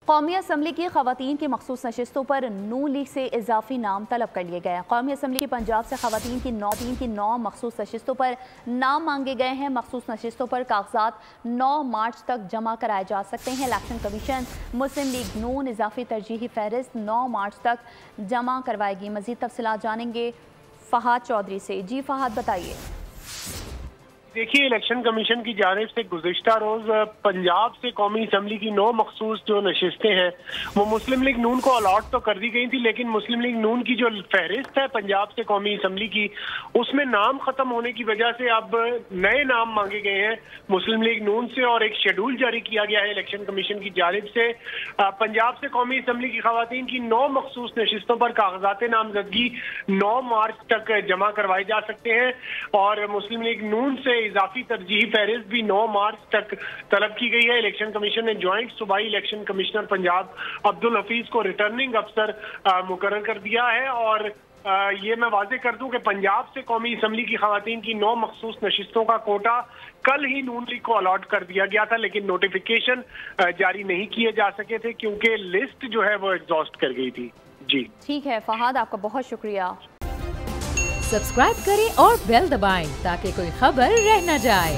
कौमी असम्बली की खवातीन की मखसूस नशिस्तों पर नून लीग से इजाफी नाम तलब कर लिए गए हैं। कौमी असम्बली की पंजाब से खवातीन की 9 मखसूस नशिस्तों पर नाम मांगे गए हैं। मखसूस नशिस्तों पर कागजात 9 मार्च तक जमा कराए जा सकते हैं। इलेक्शन कमीशन मुस्लिम लीग नून इजाफी तरजीही फहरिस्त 9 मार्च तक जमा करवाएगी। मजीद तफसीलात जानेंगे फहाद चौधरी से। जी फहाद, बताइए। देखिए, इलेक्शन कमीशन की जानिब से गुज़िश्ता रोज पंजाब से कौमी असम्बली की 9 मखसूस जो नशिस्तें हैं वो मुस्लिम लीग नून को अलॉट तो कर दी गई थी, लेकिन मुस्लिम लीग नून की जो फहरिस्त है पंजाब से कौमी असम्बली की, उसमें नाम खत्म होने की वजह से अब नए नाम मांगे गए हैं मुस्लिम लीग नून से और एक शेड्यूल जारी किया गया है इलेक्शन कमीशन की जानिब से। पंजाब से कौमी असम्बली की खवातीन की 9 मखसूस नशिस्तों पर कागजात नामजदगी 9 मार्च तक जमा करवाए जा सकते हैं और मुस्लिम लीग नून से इजाफी तरजीही फहरिस्त भी 9 मार्च तक तलब की गई है। इलेक्शन कमीशन ने ज्वाइंट सूबाई इलेक्शन कमिश्नर पंजाब अब्दुल हफीज को रिटर्निंग अफसर मुकर्रर कर दिया है और ये मैं वाजे कर दूं कि पंजाब से कौमी असम्बली की खवातीन की 9 मखसूस नशिस्तों का कोटा कल ही नून लीग को अलॉट कर दिया गया था, लेकिन नोटिफिकेशन जारी नहीं किए जा सके थे क्योंकि लिस्ट जो है वो एग्जॉस्ट कर गई थी। जी ठीक है फहाद, आपका बहुत शुक्रिया। सब्सक्राइब करें और बेल दबाएं ताकि कोई खबर रह न जाए।